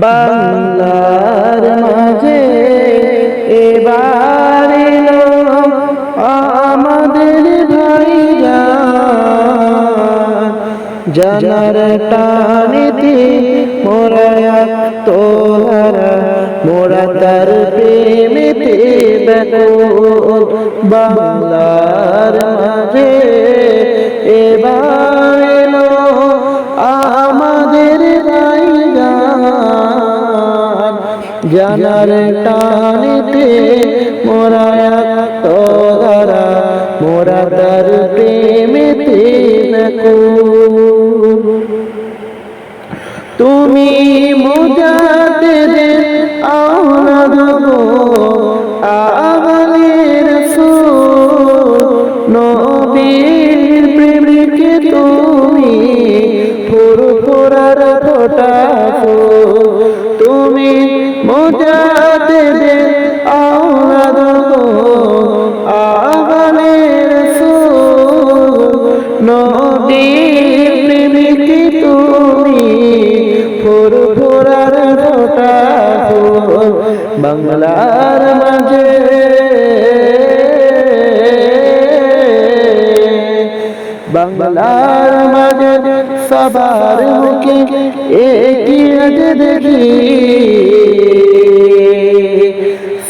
বাংলার মাঝে এবার এলো আমাদের ভাইজান, জানার টানেতে মোরা তোহারা, মোরা তার প্রেমেতে ব্যাকুল। বাংলার মাঝে এবার এলো আমাদের ভাইজান, জানার টানেতে মোরা তোহারা, মোরা তার প্রেমেতে ব্যাকুল। তুমি মুজাদ্দিদের আওলাদ গো, আওয়ালের রাসূল, নবীর প্রেমিকে তুমি ফুরফুরার ফোঁটা ফুল। তুমি মুজাদ্দিদের আওলাদ গো, আওয়ালের রাসূল, নবীর প্রেমিকে তুমি ফুরফুরার ফোঁটা ফুল। বাংলার মাঝে বাংলার মাঝে সবার মুখে একই আজ দেখি,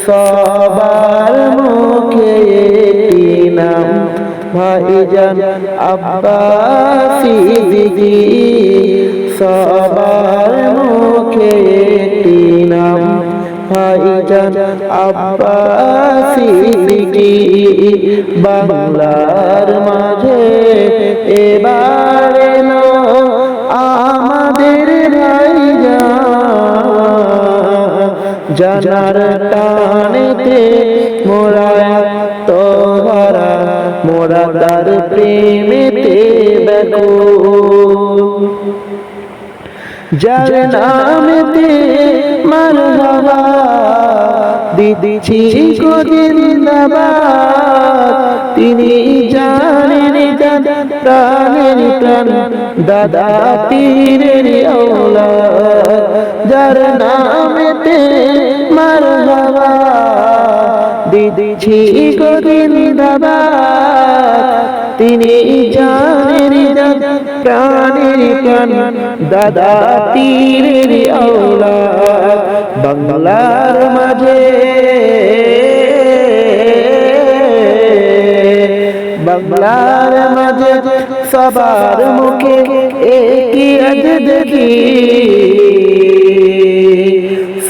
সবার মুখে একই নাম ভাইজান আব্বাস সিদ্দিকী। সবার মুখে একটি নাম ভাইজান আব্বাস সিদ্দিকী। বাংলার মাঝে এবার এলো আমাদের ভাইজান, জানার টানেতে মোরা তোহারা, মোরা তার প্রেমেতে ব্যাকুল। যার নামেতে মারহাবা দিচ্ছি গো জিন্দাবাদ, তিনি জানেন প্রাণের প্রাণ, দাদা পীরের औलाद। যার নামেতে মারহাবা দিচ্ছি গো জিন্দাবাদ, তিনি জানেন প্রাণের প্রাণ, দাদা পীরের औलाद। বাংলার মাঝে বাংলার মাঝে সবার মুখে একই আজ দেখি,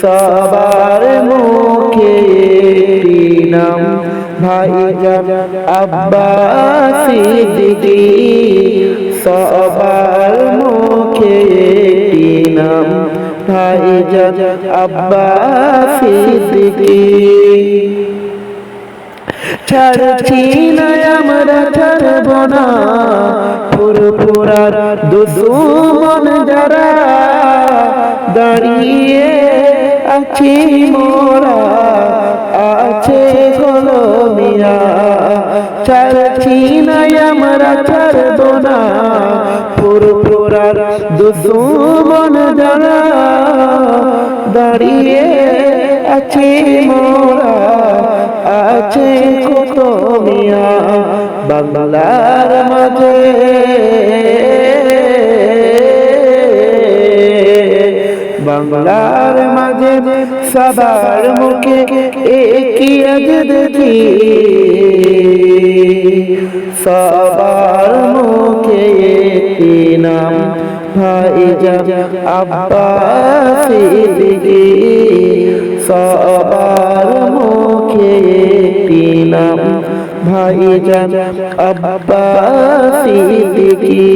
সবার মুখে একটি নাম ভাইজান আব্বাস সিদ্দিকী। সবার মুখে একটি নাম ভাইজান আব্বাস সিদ্দিকী। ছাড়ছি না আমরা, ছাড়ব না ফুরফুরার দুশমন যারা, দাঁড়িয়ে আছি মোরা আছে কলমিয়া। ছাড়ছি না আমরা, ছাড়ব না ফুরফুরার দুশমন যারা, দাঁড়িয়ে আছি মোরা আছে কত মিয়া। বাংলার মাঝে বাংলার মাঝে সবার মুখে একই আজ দেখি, সবার মুখে একই নাম ভাইজান আব্বাস সিদ্দিকী। সবার মুখে একটি নাম ভাইজান আব্বাস সিদ্দিকী।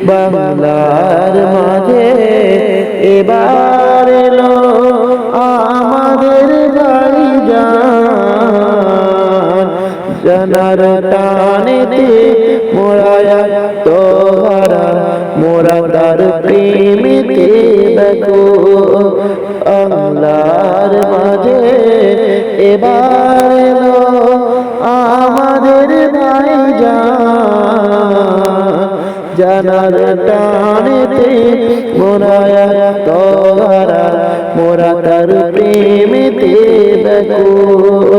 বাংলার মাঝে এবার এলো আমাদের ভাইজান, জানার টানেতে মোরা তোহারা, মোরা তার প্রেমেতে ব্যাকুল। বাংলার মাঝে এবার এলো আমাদের ভাইজান, জানার টানেতে মোরা তোহারা মোরা তার প্রেমেতে ব্যাকুল